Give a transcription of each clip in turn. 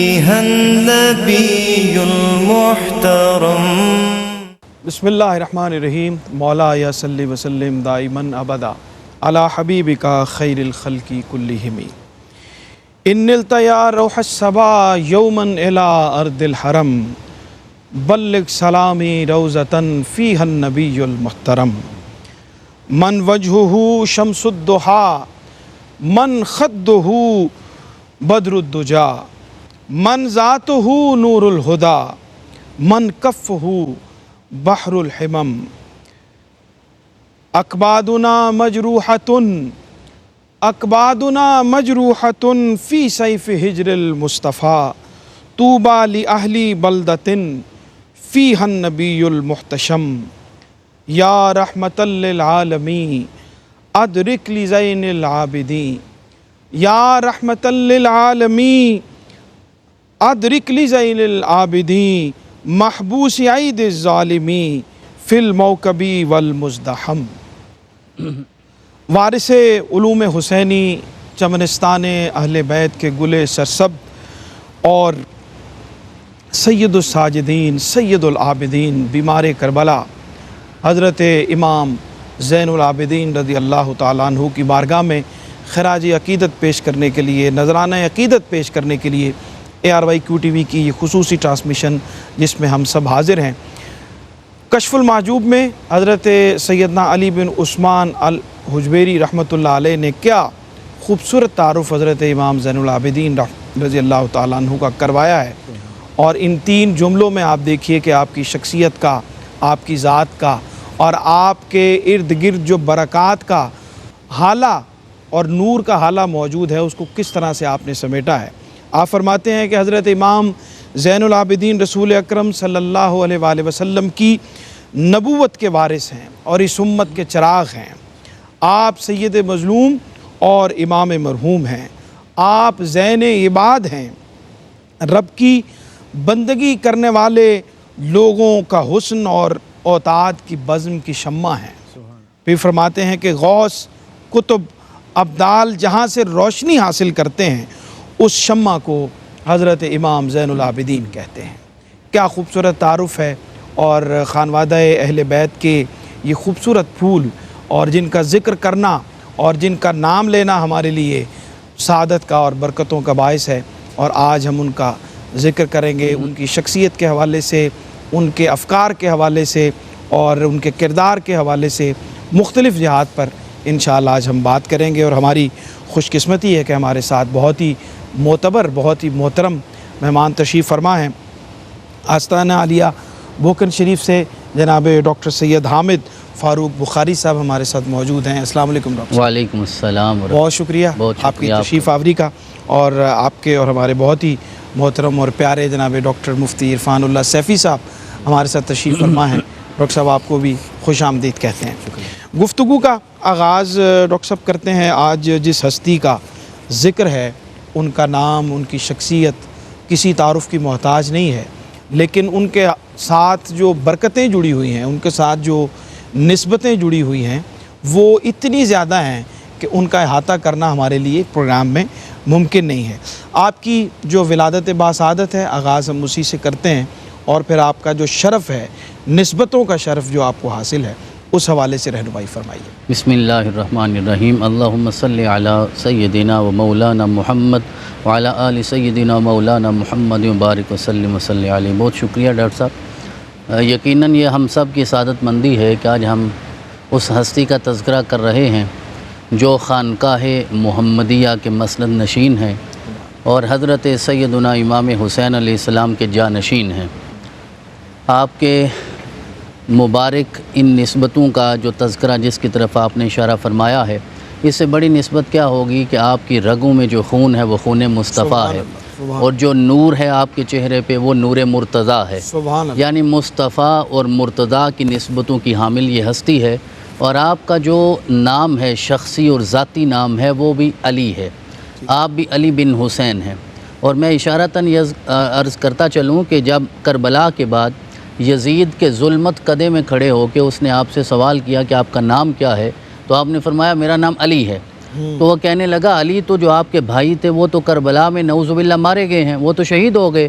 النبي المحترم بسم اللہ الرحمن الرحیم مولا یا صلی وسلم دائماً ابدا علی حبیبکا خیر الخلق کلہم ان التیا روح الصبا یوما الی ارض الحرم بلغ سلامی روزتاً فیہا النبی المحترم من وجہہ شمس الضحا من خدہ بدر الدجا من ذاتہ نور الہدا من کفہ بحر الحمم اکبادنا مجروحۃ فی سیف ہجر المصطفیٰ طوبی لأہلی بلدۃ فیہا النبی المحتشم یا رحمۃ للعالمین ادرک لزین العابدین یا رحمۃ للعالمین ادرک لزین العابدین محبوس عید الظالمی فی الموکبی والمزدحم۔ وارث علوم حسینی، چمنستان اہل بیت کے گل سرسبز اور سید الساجدین سید العابدین بیمار کربلا حضرت امام زین العابدین رضی اللہ تعالیٰ عنہ کی بارگاہ میں خراج عقیدت پیش کرنے کے لیے، نذرانہ عقیدت پیش کرنے کے لیے ARYQ-TV کی یہ خصوصی ٹرانسمیشن جس میں ہم سب حاضر ہیں۔ کشف المحجوب میں حضرت سیدنا علی بن عثمان الحجویری رحمۃ اللہ علیہ نے کیا خوبصورت تعارف حضرت امام زین العابدین رضی اللہ تعالیٰ عنہ کا کروایا ہے، اور ان 3 جملوں میں آپ دیکھیے کہ آپ کی شخصیت کا، آپ کی ذات کا اور آپ کے ارد گرد جو برکات کا حالہ اور نور کا حالہ موجود ہے اس کو کس طرح سے آپ نے سمیٹا ہے۔ آپ فرماتے ہیں کہ حضرت امام زین العابدین رسول اکرم صلی اللہ علیہ وآلہ وسلم کی نبوت کے وارث ہیں اور اس امت کے چراغ ہیں۔ آپ سید مظلوم اور امام مرحوم ہیں، آپ زین عباد ہیں، رب کی بندگی کرنے والے لوگوں کا حسن اور اوتاد کی بزم کی شمع ہیں۔ پھر فرماتے ہیں کہ غوث، کتب، ابدال جہاں سے روشنی حاصل کرتے ہیں اس شمع کو حضرت امام زین العابدین کہتے ہیں۔ کیا خوبصورت تعارف ہے، اور خانوادہ اہل بیت کے یہ خوبصورت پھول اور جن کا ذکر کرنا اور جن کا نام لینا ہمارے لیے سعادت کا اور برکتوں کا باعث ہے، اور آج ہم ان کا ذکر کریں گے، ان کی شخصیت کے حوالے سے، ان کے افکار کے حوالے سے اور ان کے کردار کے حوالے سے مختلف جہات پر انشاءاللہ آج ہم بات کریں گے۔ اور ہماری خوش قسمتی ہے کہ ہمارے ساتھ بہت ہی معتبر، بہت ہی محترم مہمان تشریف فرما ہیں۔ آستانہ عالیہ بوکن شریف سے جناب ڈاکٹر سید حامد فاروق بخاری صاحب ہمارے ساتھ موجود ہیں۔ السلام علیکم ڈاکٹر صاحب۔ وعلیکم السلام ورحمۃ اللہ۔ بہت شکریہ آپ کی تشریف آوری کا، اور آپ کے اور ہمارے بہت ہی محترم اور پیارے جناب ڈاکٹر مفتی عرفان اللہ سیفی صاحب ہمارے ساتھ تشریف فرما ہیں۔ ڈاکٹر صاحب آپ کو بھی خوش آمدید کہتے ہیں۔ گفتگو کا آغاز ڈاکٹر صاحب کرتے ہیں۔ آج جس ہستی کا ذکر ہے ان کا نام، ان کی شخصیت کسی تعارف کی محتاج نہیں ہے، لیکن ان کے ساتھ جو برکتیں جڑی ہوئی ہیں، ان کے ساتھ جو نسبتیں جڑی ہوئی ہیں وہ اتنی زیادہ ہیں کہ ان کا احاطہ کرنا ہمارے لیے پروگرام میں ممکن نہیں ہے۔ آپ کی جو ولادت باسعادت ہے آغاز ہم اسی سے کرتے ہیں، اور پھر آپ کا جو شرف ہے، نسبتوں کا شرف جو آپ کو حاصل ہے، اس حوالے سے رہنمائی فرمائیے۔ بسم اللہ الرحمن الرحیم۔ اللہم صلی علی سیدنا و مولانا محمد وعلی آل سیدنا و مولانا محمد مبارک وسلم وصلی علیہ۔ بہت شکریہ ڈاکٹر صاحب۔ یقیناً یہ ہم سب کی سعادت مندی ہے کہ آج ہم اس ہستی کا تذکرہ کر رہے ہیں جو خانقاہ محمدیہ کے مسند نشین ہیں اور حضرت سیدنا امام حسین علیہ السلام کے جانشین ہیں۔ آپ کے مبارک ان نسبتوں کا جو تذکرہ جس کی طرف آپ نے اشارہ فرمایا ہے، اس سے بڑی نسبت کیا ہوگی کہ آپ کی رگوں میں جو خون ہے وہ خون مصطفیٰ ہے، اور جو نور ہے آپ کے چہرے پہ وہ نور مرتضیٰ ہے، یعنی مصطفیٰ اور مرتضیٰ کی نسبتوں کی حامل یہ ہستی ہے۔ اور آپ کا جو نام ہے، شخصی اور ذاتی نام ہے، وہ بھی علی ہے، آپ بھی علی بن حسین ہیں۔ اور میں اشارتاً یہ عرض کرتا چلوں کہ جب کربلا کے بعد یزید کے ظلمت قدے میں کھڑے ہو کے اس نے آپ سے سوال کیا کہ آپ کا نام کیا ہے، تو آپ نے فرمایا میرا نام علی ہے۔ تو وہ کہنے لگا علی تو جو آپ کے بھائی تھے وہ تو کربلا میں نعوذ باللہ مارے گئے ہیں، وہ تو شہید ہو گئے،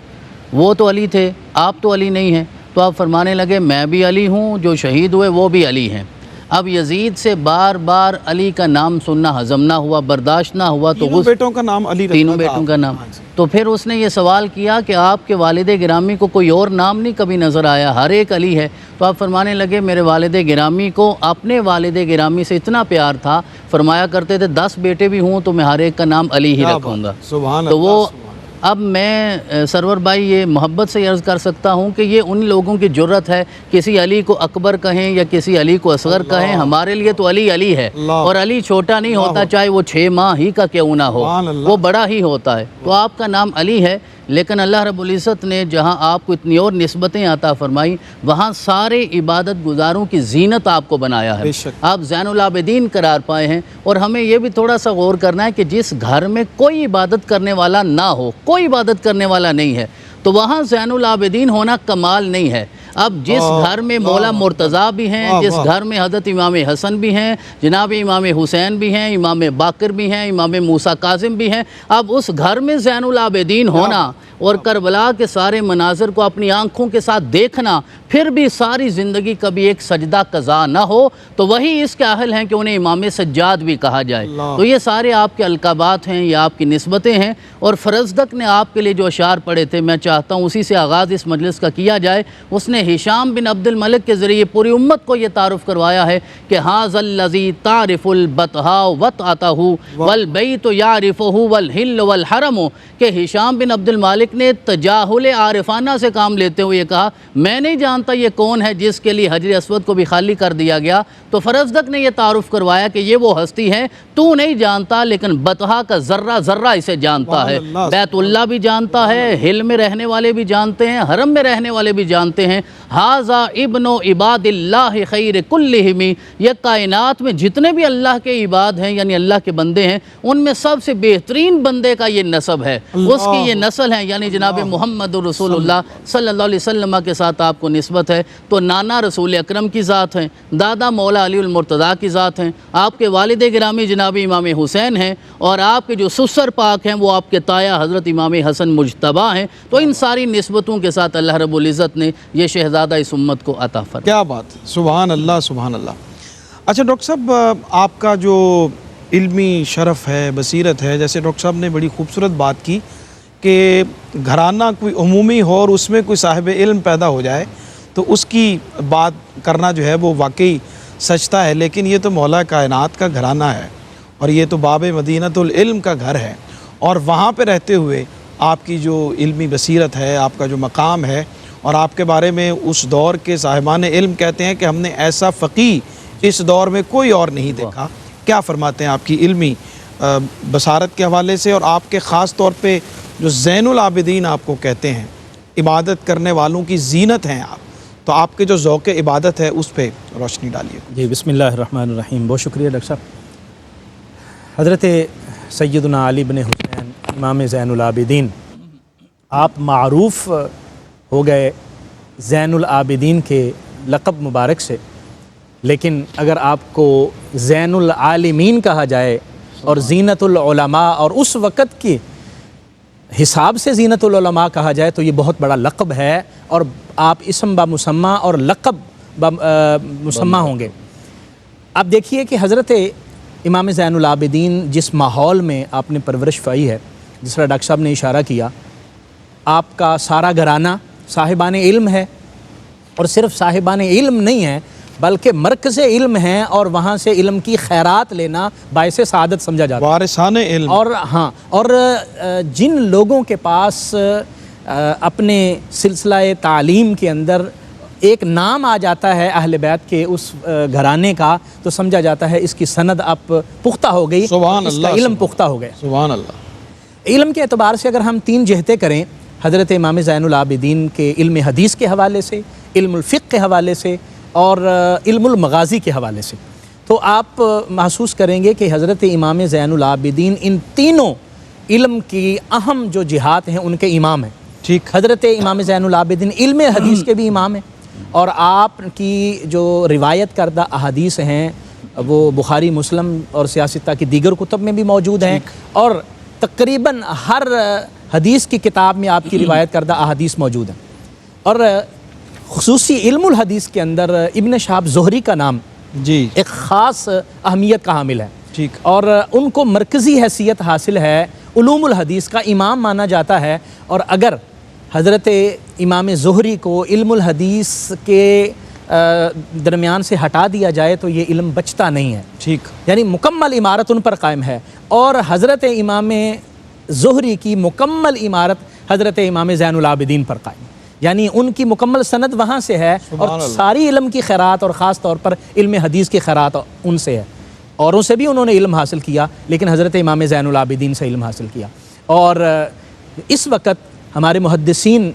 وہ تو علی تھے، آپ تو علی نہیں ہیں۔ تو آپ فرمانے لگے میں بھی علی ہوں، جو شہید ہوئے وہ بھی علی ہیں۔ اب یزید سے بار بار علی کا نام سننا ہضم نہ ہوا، برداشت نہ ہوا، تو تینوں بیٹوں کا نام علی رکھا تینوں تھا بیٹوں آپ کا نے۔ نام۔ تو پھر اس نے یہ سوال کیا کہ آپ کے والد گرامی کو کوئی اور نام نہیں کبھی نظر آیا، ہر ایک علی ہے؟ تو آپ فرمانے لگے میرے والد گرامی کو اپنے والد گرامی سے اتنا پیار تھا، فرمایا کرتے تھے 10 بیٹے بھی ہوں تو میں ہر ایک کا نام علی ہی رکھوں گا۔ سبحان تو وہ اللہ۔ اب میں سرور بھائی یہ محبت سے عرض کر سکتا ہوں کہ یہ ان لوگوں کی جرت ہے، کسی علی کو اکبر کہیں یا کسی علی کو اصغر کہیں، ہمارے لیے تو علی علی ہے، اور علی چھوٹا نہیں ہوتا چاہے وہ 6 ماہ ہی کا کیوں نہ ہو، وہ بڑا ہی ہوتا ہے۔ تو آپ کا نام علی ہے، لیکن اللہ رب العزت نے جہاں آپ کو اتنی اور نسبتیں عطا فرمائی، وہاں سارے عبادت گزاروں کی زینت آپ کو بنایا ہے، آپ زین العابدین قرار پائے ہیں۔ اور ہمیں یہ بھی تھوڑا سا غور کرنا ہے کہ جس گھر میں کوئی عبادت کرنے والا نہ ہو، کوئی عبادت کرنے والا نہیں ہے، تو وہاں زین العابدین ہونا کمال نہیں ہے۔ اب جس گھر میں مولا مرتضیٰ بھی ہیں، جس گھر میں حضرت امام حسن بھی ہیں، جناب امام حسین بھی ہیں، امام باقر بھی ہیں، امام موسیٰ کاظم بھی ہیں، اب اس گھر میں زین العابدین ہونا اور کربلا کے سارے مناظر کو اپنی آنکھوں کے ساتھ دیکھنا، پھر بھی ساری زندگی کبھی ایک سجدہ قضا نہ ہو، تو وہی اس کے اہل ہیں کہ انہیں امام سجاد بھی کہا جائے۔ تو یہ سارے آپ کے القابات ہیں، یہ آپ کی نسبتیں ہیں۔ اور فرزدق نے آپ کے لیے جو اشعار پڑھے تھے، میں چاہتا ہوں اسی سے آغاز اس مجلس کا کیا جائے۔ اس نے ہشام بن عبد الملک کے ذریعے پوری امت کو یہ تعارف کروایا ہے کہ ھذا الذی تعرف البطحاء وطأتہ والبیت یعرفہ والحل والحرم، کہ ہشام بن عبد المالک نے تجاہل عارفانہ سے کام لیتے ہوئے یہ کہا میں نہیں جانتا یہ کون ہے جس کے لیے حجر اسود کو بھی خالی کر دیا گیا۔ تو فرزدق نے یہ تعارف کروایا کہ یہ وہ ہستی ہے، تو نہیں جانتا لیکن بطحا کا ذرہ ذرہ اسے جانتا ہے، بیت اللہ بھی جانتا ہے، ہل میں رہنے والے بھی جانتے ہیں، حرم میں رہنے والے بھی جانتے ہیں۔ ھذا ابن عباد اللہ خیر کلہم، یہ کائنات میں جتنے بھی اللہ کے عباد ہیں یعنی اللہ کے بندے ہیں، ان میں سب سے بہترین بندے کا یہ نسب ہے، اس کی یہ نسل ہے، یعنی جناب محمد رسول اللہ صلی اللہ علیہ وسلم کے ساتھ آپ کو نسبت ہے۔ تو نانا رسول اکرم کی ذات ہیں، دادا مولا علی المرتضیٰ کی ذات ہیں، آپ کے والد گرامی جناب امام حسین ہیں، اور آپ کے جو سسر پاک ہیں وہ آپ کے تایا حضرت امام حسن مجتبیٰ ہیں۔ تو ان ساری نسبتوں کے ساتھ اللہ رب العزت نے یہ شہزادہ اس امت کو عطا فرمایا۔ کیا بات، سبحان اللہ سبحان اللہ۔ اچھا ڈاکٹر صاحب، آپ کا جو علمی شرف ہے، بصیرت ہے، جیسے ڈاکٹر صاحب نے بڑی خوبصورت بات کی کہ گھرانہ کوئی عمومی ہو اور اس میں کوئی صاحب علم پیدا ہو جائے تو اس کی بات کرنا جو ہے وہ واقعی سچتا ہے، لیکن یہ تو مولا کائنات کا گھرانہ ہے اور یہ تو باب مدینۃ العلم کا گھر ہے، اور وہاں پہ رہتے ہوئے آپ کی جو علمی بصیرت ہے، آپ کا جو مقام ہے، اور آپ کے بارے میں اس دور کے صاحبان علم کہتے ہیں کہ ہم نے ایسا فقیہ اس دور میں کوئی اور نہیں دیکھا۔ کیا فرماتے ہیں آپ کی علمی بصارت کے حوالے سے، اور آپ کے خاص طور پہ جو زین العابدین آپ کو کہتے ہیں، عبادت کرنے والوں کی زینت ہیں آپ، تو آپ کے جو ذوق عبادت ہے اس پہ روشنی ڈالیے۔ جی بسم اللہ الرحمن الرحیم، بہت شکریہ ڈاکٹر صاحب۔ حضرت سیدنا علی بن حسین امام زین العابدین، آپ معروف ہو گئے زین العابدین کے لقب مبارک سے، لیکن اگر آپ کو زین العالمین کہا جائے اور زینت العلماء، اور اس وقت کی حساب سے زینت العلماء کہا جائے تو یہ بہت بڑا لقب ہے، اور آپ اسم بمسمہ اور لقب بمسمہ ہوں گے۔ اب دیکھیے کہ حضرت امام زین العابدین جس ماحول میں آپ نے پرورش پائی ہے، جس طرح ڈاکٹر صاحب نے اشارہ کیا، آپ کا سارا گھرانہ صاحبان علم ہے، اور صرف صاحبان علم نہیں ہے بلکہ مرکز علم ہیں، اور وہاں سے علم کی خیرات لینا باعث سعادت سمجھا جاتا ہے، وارثان علم۔ اور جن لوگوں کے پاس اپنے سلسلہ تعلیم کے اندر ایک نام آ جاتا ہے اہل بیت کے اس گھرانے کا، تو سمجھا جاتا ہے اس کی سند اب پختہ ہو گئی، اس کا علم پختہ ہو گیا۔ سبحان اللہ۔ علم کے اعتبار سے اگر ہم 3 جہتیں کریں، حضرت امام زین العابدین کے علم حدیث کے حوالے سے، علم الفقہ کے حوالے سے، اور علم المغازی کے حوالے سے، تو آپ محسوس کریں گے کہ حضرت امام زین العابدین ان تینوں علم کی اہم جو جہات ہیں ان کے امام ہیں۔ ٹھیک۔ حضرت امام زین العابدین علم حدیث کے بھی امام ہیں، اور آپ کی جو روایت کردہ احادیث ہیں وہ بخاری مسلم اور سیاستہ کی دیگر کتب میں بھی موجود ہیں، اور تقریباً ہر حدیث کی کتاب میں آپ کی روایت کردہ احادیث موجود ہیں. اور خصوصی علم الحدیث کے اندر ابن شہاب زہری کا نام جی ایک خاص اہمیت کا حامل ہے، ٹھیک، اور ان کو مرکزی حیثیت حاصل ہے، علوم الحدیث کا امام مانا جاتا ہے. اور اگر حضرت امام زہری کو علم الحدیث کے درمیان سے ہٹا دیا جائے تو یہ علم بچتا نہیں ہے، ٹھیک، یعنی مکمل عمارت ان پر قائم ہے. اور حضرت امام زہری کی مکمل عمارت حضرت امام زین العابدین پر قائم ہے، یعنی ان کی مکمل سند وہاں سے ہے، اور ساری علم کی خیرات اور خاص طور پر علم حدیث کی خیرات ان سے ہے. اوروں سے بھی انہوں نے علم حاصل کیا، لیکن حضرت امام زین العابدین سے علم حاصل کیا. اور اس وقت ہمارے محدثین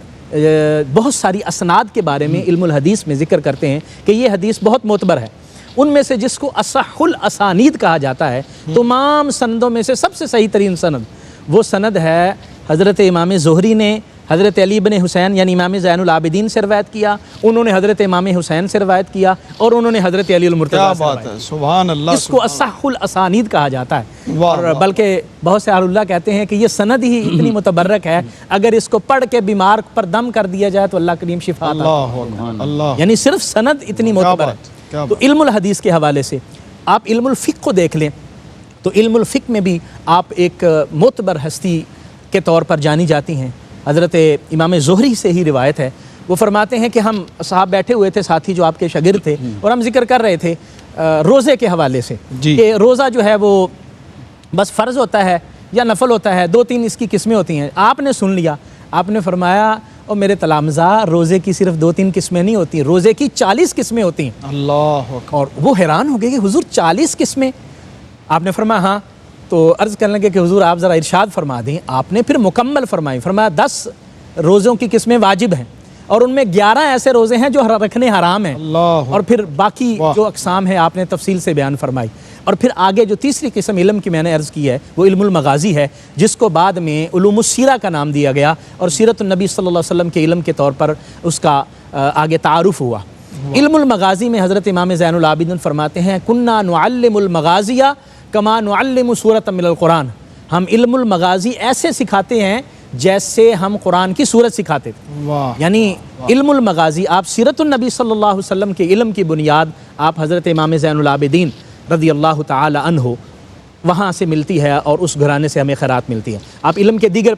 بہت ساری اسناد کے بارے میں علم الحدیث میں ذکر کرتے ہیں کہ یہ حدیث بہت معتبر ہے. ان میں سے جس کو اصح الاسانید کہا جاتا ہے، تمام سندوں میں سے سب سے صحیح ترین سند وہ سند ہے حضرت امام زہری نے حضرت علی بن حسین یعنی امام زین العابدین سے روایت کیا، انہوں نے حضرت امام حسین سے روایت کیا، اور انہوں نے حضرت علی المرتضیٰ سے روایت کیا. سبحان اللہ. اس کو اصح الاسانید کہا جاتا ہے. واہ اور بلکہ بہت سے اہل اللہ کہتے ہیں کہ یہ سند ہی اتنی متبرک ہے، اگر اس کو پڑھ کے بیمار پر دم کر دیا جائے تو اللہ کریم شفا عطا اللہ اللہ، یعنی صرف سند اتنی معتبر ہے. تو علم الحدیث کے حوالے سے آپ علم الفقہ کو دیکھ لیں تو علم الفقہ میں بھی آپ ایک معتبر ہستی کے طور پر جانی جاتی ہیں. حضرت امام زہری سے ہی روایت ہے، وہ فرماتے ہیں کہ ہم صاحب بیٹھے ہوئے تھے، ساتھی جو آپ کے شاگرد تھے، اور ہم ذکر کر رہے تھے روزے کے حوالے سے کہ روزہ جو ہے وہ بس فرض ہوتا ہے یا نفل ہوتا ہے، 2-3 اس کی قسمیں ہوتی ہیں. آپ نے سن لیا، آپ نے فرمایا اور میرے تلامذہ روزے کی صرف 2-3 قسمیں نہیں ہوتی، روزے کی 40 قسمیں ہوتی ہیں. اللہ. اور وہ حیران ہو گئے کہ حضور 40 قسمیں؟ آپ نے فرمایا ہاں. تو عرض کرنے لگے کہ حضور آپ ذرا ارشاد فرما دیں. آپ نے پھر مکمل فرمائی، فرمایا 10 روزوں کی قسمیں واجب ہیں، اور ان میں 11 ایسے روزے ہیں جو رکھنے حرام ہیں، اور پھر باقی جو اقسام ہیں آپ نے تفصیل سے بیان فرمائی. اور پھر آگے جو تیسری قسم علم کی میں نے عرض کی ہے وہ علم المغازی ہے، جس کو بعد میں علوم السیرہ کا نام دیا گیا، اور سیرت النبی صلی اللہ علیہ وسلم کے علم کے طور پر اس کا آگے تعارف ہوا. علم المغازی میں حضرت امام زین العابدین فرماتے ہیں کننا نعلم المغازیہ کما نعلم سورۃ من القرآن. ہم علم المغازی ایسے سکھاتے ہیں جیسے ہم قرآن کی سورت سکھاتے تھے. یعنی علم المغازی آپ سیرت النبی صلی اللہ علیہ وسلم کے علم کی بنیاد آپ حضرت امام زین العابدین رضی اللہ تعالی عنہ وہاں سے ملتی ہے، اور اس گھرانے سے ہمیں خیرات ملتی ہے. آپ علم کے دیگر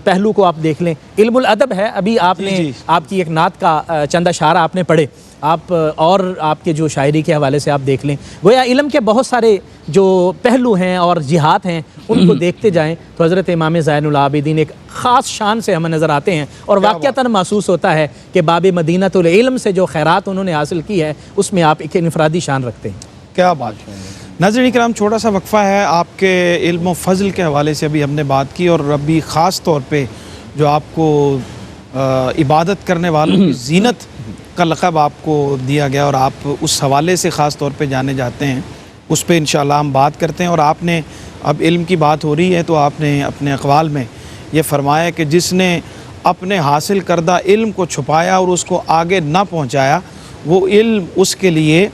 پہلو کو آپ دیکھ لیں. علم الادب ہے، ابھی آپ نے آپ کی ایک نعت کا چند اشعار آپ نے پڑھے، آپ اور آپ کے جو شاعری کے حوالے سے آپ دیکھ لیں. گویا علم کے بہت سارے جو پہلو ہیں اور جہات ہیں ان کو دیکھتے جائیں تو حضرت امام زین العابدین ایک خاص شان سے ہمیں نظر آتے ہیں، اور واقعتاً محسوس ہوتا ہے کہ باب مدینۃ العلم سے جو خیرات انہوں نے حاصل کی ہے اس میں آپ ایک انفرادی شان رکھتے ہیں. کیا بات ہے. ناظرین کرام، چھوٹا سا وقفہ ہے. آپ کے علم و فضل کے حوالے سے ابھی ہم نے بات کی، اور ابھی خاص طور پہ جو آپ کو عبادت کرنے والوں کی زینت کا لقب آپ کو دیا گیا اور آپ اس حوالے سے خاص طور پہ جانے جاتے ہیں، اس پہ انشاءاللہ ہم بات کرتے ہیں. اور آپ نے اب علم کی بات ہو رہی ہے تو آپ نے اپنے اقوال میں یہ فرمایا کہ جس نے اپنے حاصل کردہ علم کو چھپایا اور اس کو آگے نہ پہنچایا، وہ علم اس کے لیے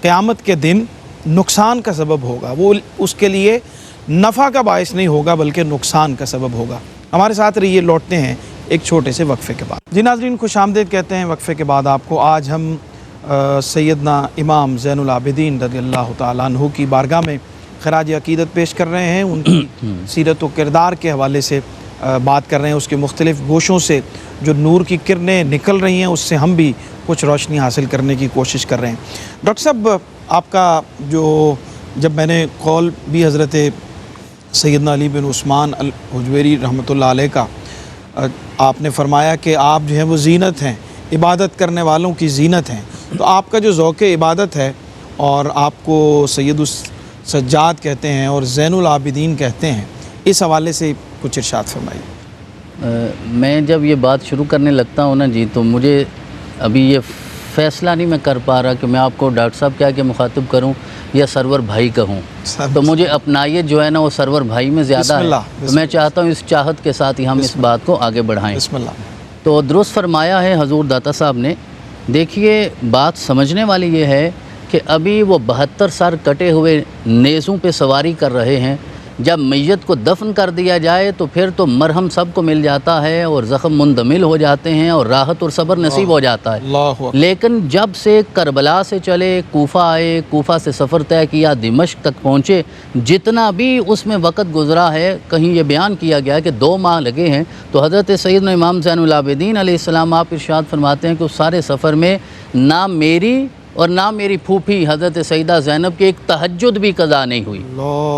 قیامت کے دن نقصان کا سبب ہوگا، وہ اس کے لیے نفع کا باعث نہیں ہوگا بلکہ نقصان کا سبب ہوگا. ہمارے ساتھ رہیے، لوٹتے ہیں ایک چھوٹے سے وقفے کے بعد. جی ناظرین، خوش آمدید کہتے ہیں وقفے کے بعد آپ کو. آج ہم سیدنا امام زین العابدین رضی اللہ تعالیٰ عنہ کی بارگاہ میں خراج عقیدت پیش کر رہے ہیں. ان کی سیرت و کردار کے حوالے سے بات کر رہے ہیں، اس کے مختلف گوشوں سے جو نور کی کرنیں نکل رہی ہیں اس سے ہم بھی کچھ روشنی حاصل کرنے کی کوشش کر رہے ہیں. ڈاکٹر صاحب، آپ کا جو جب میں نے قول بھی حضرت سیدنا علی بن عثمان الحجویری رحمۃ اللہ علیہ کا، آپ نے فرمایا کہ آپ جو ہیں وہ زینت ہیں، عبادت کرنے والوں کی زینت ہیں. تو آپ کا جو ذوق عبادت ہے، اور آپ کو سید السجاد کہتے ہیں اور زین العابدین کہتے ہیں، اس حوالے سے کچھ ارشاد فرمائیے. میں جب یہ بات شروع کرنے لگتا ہوں نا جی، تو مجھے ابھی یہ فیصلہ نہیں میں کر پا رہا کہ میں آپ کو ڈاکٹر صاحب کیا کہ مخاطب کروں یا سرور بھائی کہوں. تو مجھے اپنائیت جو ہے نا وہ سرور بھائی میں زیادہ ہے. تو میں چاہتا ہوں اس چاہت کے ساتھ ہی ہم اس بات کو آگے بڑھائیں. بسم اللہ. تو درست فرمایا ہے حضور داتا صاحب نے. دیکھیے، بات سمجھنے والی یہ ہے کہ ابھی وہ 72 سر کٹے ہوئے نیزوں پہ سواری کر رہے ہیں. جب میت کو دفن کر دیا جائے تو پھر تو مرہم سب کو مل جاتا ہے اور زخم مندمل ہو جاتے ہیں اور راحت اور صبر نصیب ہو جاتا ہے. لیکن جب سے کربلا سے چلے کوفہ آئے, کوفہ سے سفر طے کیا, دمشق تک پہنچے, جتنا بھی اس میں وقت گزرا ہے, کہیں یہ بیان کیا گیا کہ 2 ماہ لگے ہیں. تو حضرت سیدنا امام زین العابدین علیہ السلام آپ ارشاد فرماتے ہیں کہ اس سارے سفر میں نہ میری اور نہ میری پھوپھی حضرت سیدہ زینب کی ایک تہجد بھی قضا نہیں ہوئی.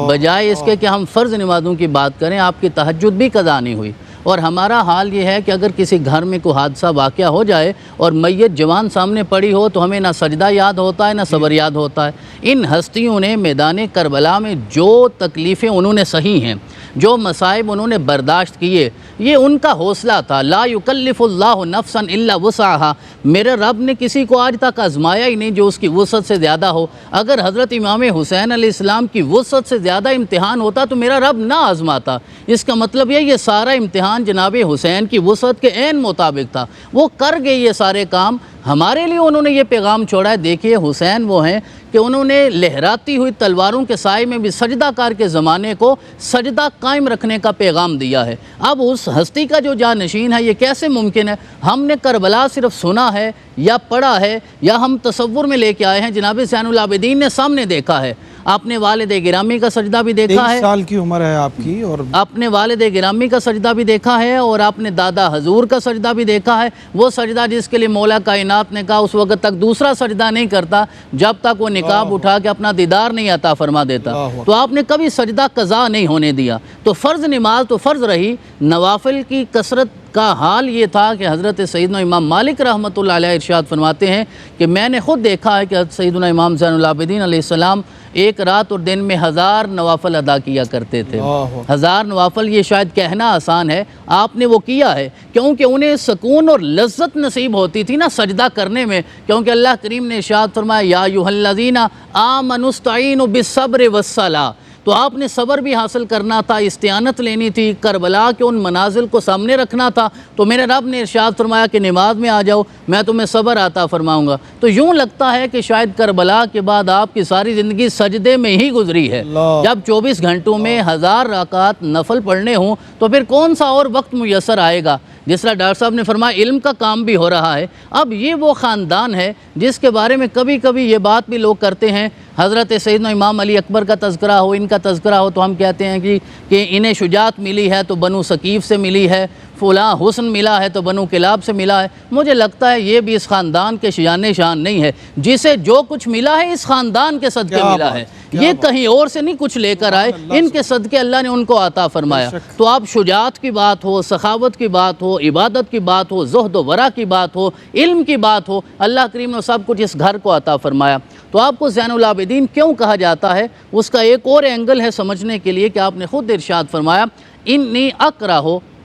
بجائے اس کے کہ ہم فرض نمازوں کی بات کریں, آپ کی تہجد بھی قضا نہیں ہوئی. اور ہمارا حال یہ ہے کہ اگر کسی گھر میں کوئی حادثہ واقعہ ہو جائے اور میت جوان سامنے پڑی ہو تو ہمیں نہ سجدہ یاد ہوتا ہے نہ صبر یاد ہوتا ہے. ان ہستیوں نے میدان کربلا میں جو تکلیفیں انہوں نے سہی ہیں, جو مصائب انہوں نے برداشت کیے, یہ ان کا حوصلہ تھا. لا یکلف اللہ نفسا الا وسعها. میرے رب نے کسی کو آج تک آزمایا ہی نہیں جو اس کی وسعت سے زیادہ ہو. اگر حضرت امام حسین علیہ السلام کی وسعت سے زیادہ امتحان ہوتا تو میرا رب نہ آزماتا. اس کا مطلب یہ سارا امتحان جناب حسین کی وسعت کے عین مطابق تھا. وہ کر گئے یہ سارے کام. ہمارے لیے انہوں نے یہ پیغام چھوڑا ہے. دیکھیے حسین وہ ہیں کہ انہوں نے لہراتی ہوئی تلواروں کے سائے میں بھی سجدہ کار کے زمانے کو سجدہ قائم رکھنے کا پیغام دیا ہے. اب اس ہستی کا جو جانشین ہے, یہ کیسے ممکن ہے؟ ہم نے کربلا صرف سنا ہے یا پڑھا ہے یا ہم تصور میں لے کے آئے ہیں. جناب زین العابدین نے سامنے دیکھا ہے. آپ نے والد گرامی کا سجدہ بھی دیکھا ہے. 23 سال کی عمر ہے آپ کی, اور آپ نے والد گرامی کا سجدہ بھی دیکھا ہے, اور آپ نے دادا حضور کا سجدہ بھی دیکھا ہے. وہ سجدہ جس کے لیے مولا کائنات نے کہا اس وقت تک دوسرا سجدہ نہیں کرتا جب تک وہ نقاب اٹھا کے اپنا دیدار نہیں عطا فرما دیتا. تو آپ نے کبھی سجدہ قضا نہیں ہونے دیا. تو فرض نماز تو فرض رہی, نوافل کی کثرت کا حال یہ تھا کہ حضرت سیدنا امام مالک رحمۃ اللہ علیہ ارشاد فرماتے ہیں کہ میں نے خود دیکھا ہے کہ حضرت سیدنا امام زین العابدین علیہ السلام ایک رات اور دن میں 1000 نوافل ادا کیا کرتے تھے. 1000 نوافل, یہ شاید کہنا آسان ہے, آپ نے وہ کیا ہے کیونکہ انہیں سکون اور لذت نصیب ہوتی تھی نا سجدہ کرنے میں. کیونکہ اللہ کریم نے ارشاد فرمایا یا ایھا الذین آمنوا استعینوا بالصبر والصلاۃ. تو آپ نے صبر بھی حاصل کرنا تھا, استعانت لینی تھی, کربلا کے ان منازل کو سامنے رکھنا تھا. تو میرے رب نے ارشاد فرمایا کہ نماز میں آ جاؤ, میں تمہیں صبر عطا فرماؤں گا. تو یوں لگتا ہے کہ شاید کربلا کے بعد آپ کی ساری زندگی سجدے میں ہی گزری ہے. جب 24 گھنٹوں میں 1000 رکعات نفل پڑھنے ہوں تو پھر کون سا اور وقت میسر آئے گا؟ جس طرح ڈاکٹر صاحب نے فرمایا علم کا کام بھی ہو رہا ہے. اب یہ وہ خاندان ہے جس کے بارے میں کبھی کبھی یہ بات بھی لوگ کرتے ہیں, حضرت سیدنا امام علی اکبر کا تذکرہ ہو, ان کا تذکرہ ہو تو ہم کہتے ہیں کہ انہیں شجاعت ملی ہے تو بنو ثقیف سے ملی ہے, فلاں حسن ملا ہے تو بنو کلاب سے ملا ہے. مجھے لگتا ہے یہ بھی اس خاندان کے شان نہیں ہے. جسے جو کچھ ملا ہے اس خاندان کے صدقے ملا ہے, یہ کہیں اور سے نہیں کچھ لے کر آئے, ان کے صدقے اللہ نے ان کو عطا فرمایا. تو آپ شجاعت کی بات ہو, سخاوت کی بات ہو, عبادت کی بات ہو, زہد و ورع کی بات ہو, علم کی بات ہو, اللہ کریم نے سب کچھ اس گھر کو عطا فرمایا. تو آپ کو زین العابدین کیوں کہا جاتا ہے, اس کا ایک اور اینگل ہے سمجھنے کے لیے کہ آپ نے خود ارشاد فرمایا انی اکرہ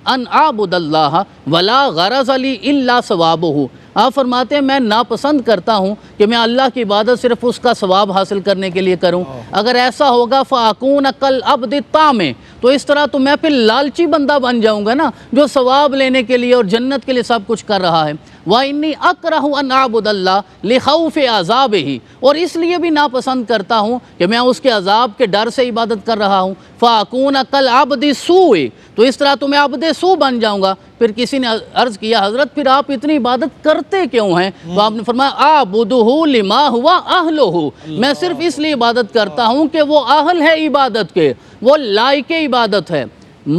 ان اعبد اللہ ولا غرض لی الا ثوابہ. آپ فرماتے ہیں میں ناپسند کرتا ہوں کہ میں اللہ کی عبادت صرف اس کا ثواب حاصل کرنے کے لیے کروں. اگر ایسا ہوگا فاکون کالعبد الطامع, تو اس طرح تو میں پھر لالچی بندہ بن جاؤں گا نا جو ثواب لینے کے لیے اور جنت کے لیے سب کچھ کر رہا ہے. وَإِنِّي أَكْرَهُ أَنْ أَعْبُدَ اللَّهَ لِخَوْفِ عَذَابِهِ, اور اس لیے بھی ناپسند کرتا ہوں کہ میں اس کے عذاب کے ڈر سے عبادت کر رہا ہوں. فَأَكُونَ كَالْعَبْدِ السُّوءِ, تو اس طرح تو میں عبد سو بن جاؤں گا. پھر کسی نے عرض کیا حضرت پھر آپ اتنی عبادت کرتے کیوں ہیں؟ تو آپ نے فرمایا أَعْبُدُهُ لِمَا هُوَ أَهْلُهُ, میں صرف اس لیے عبادت کرتا ہوں کہ وہ اہل ہے عبادت کے, وہ لائق عبادت ہے,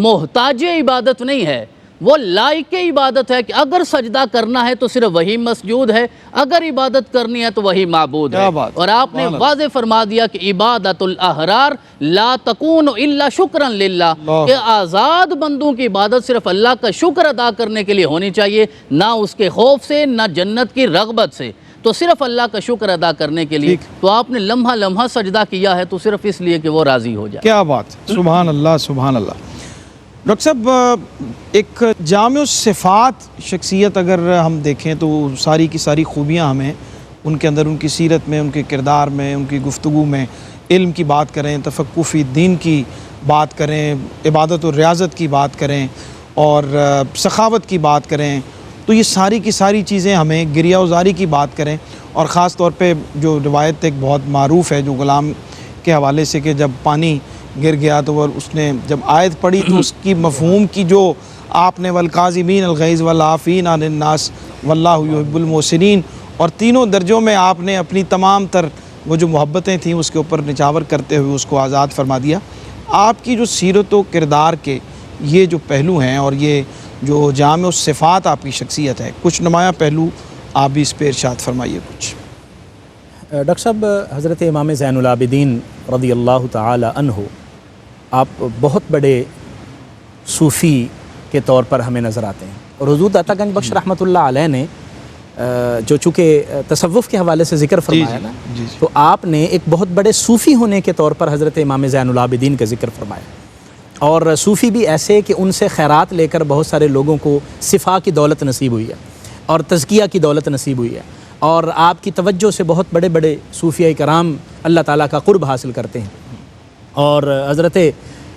محتاج عبادت نہیں ہے, وہ لائق عبادت ہے کہ اگر سجدہ کرنا ہے تو صرف وہی مسجود ہے, اگر عبادت کرنی ہے تو وہی معبود ہے. اور آپ نے واضح فرما دیا کہ عبادت الاحرار لا تکون الا شکرا للہ, کہ آزاد بندوں کی عبادت صرف اللہ کا شکر ادا کرنے کے لیے ہونی چاہیے, نہ اس کے خوف سے نہ جنت کی رغبت سے, تو صرف اللہ کا شکر ادا کرنے کے لیے. تو آپ نے لمحہ لمحہ سجدہ کیا ہے تو صرف اس لیے کہ وہ راضی ہو جائے. کیا بات, سبحان اللہ سبحان اللہ. ڈاکٹر صاحب ایک جامع صفات شخصیت اگر ہم دیکھیں تو ساری کی ساری خوبیاں ہمیں ان کے اندر, ان کی سیرت میں, ان کے کردار میں, ان کی گفتگو میں, علم کی بات کریں, تفقہ فی الدین کی بات کریں, عبادت و ریاضت کی بات کریں, اور سخاوت کی بات کریں, تو یہ ساری کی ساری چیزیں ہمیں گریہ وزاری کی بات کریں، اور خاص طور پہ جو روایت ایک بہت معروف ہے جو غلام کے حوالے سے کہ جب پانی گر گیا تو وہ اس نے جب آیت پڑھی تو اس کی مفہوم کی جو آپ نے والکاظمین الغیظ والعافین عن الناس واللہ یحب المحسنین، اور تینوں درجوں میں آپ نے اپنی تمام تر وہ جو محبتیں تھیں اس کے اوپر نچاور کرتے ہوئے اس کو آزاد فرما دیا۔ آپ کی جو سیرت و کردار کے یہ جو پہلو ہیں اور یہ جو جامع الصفات آپ کی شخصیت ہے، کچھ نمایاں پہلو آپ بھی اس پہ ارشاد فرمائیے کچھ۔ ڈاکٹر صاحب، حضرت امام زین العابدین رضی اللہ تعالی عنہ آپ بہت بڑے صوفی کے طور پر ہمیں نظر آتے ہیں، اور حضور داتا گنج بخش رحمۃ اللہ علیہ نے جو چونکہ تصوف کے حوالے سے ذکر فرمایا نا، تو آپ نے ایک بہت بڑے صوفی ہونے کے طور پر حضرت امام زین العابدین کا ذکر فرمایا، اور صوفی بھی ایسے کہ ان سے خیرات لے کر بہت سارے لوگوں کو صفا کی دولت نصیب ہوئی ہے اور تزکیہ کی دولت نصیب ہوئی ہے، اور آپ کی توجہ سے بہت بڑے بڑے صوفیہ کرام اللہ تعالیٰ کا قرب حاصل کرتے ہیں۔ اور حضرت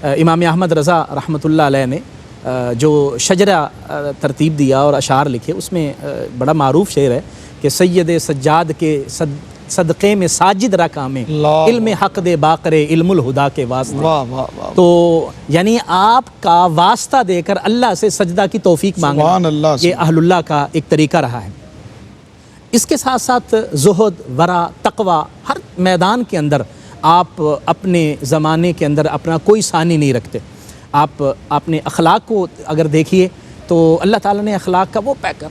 امام احمد رضا رحمۃ اللہ علیہ نے جو شجرہ ترتیب دیا اور اشعار لکھے، اس میں بڑا معروف شعر ہے کہ سید سجاد کے صدقے میں ساجد رکھا میں علم حق دے باقر علم الہدا کے واسطے، تو یعنی آپ کا واسطہ دے کر اللہ سے سجدہ کی توفیق مانگنا، یہ اہل اللہ کا ایک طریقہ رہا ہے۔ اس کے ساتھ ساتھ زہد، ورع، تقوی، ہر میدان کے اندر آپ اپنے زمانے کے اندر اپنا کوئی ثانی نہیں رکھتے۔ آپ اپنے اخلاق کو اگر دیکھیے تو اللہ تعالیٰ نے اخلاق کا وہ پیکر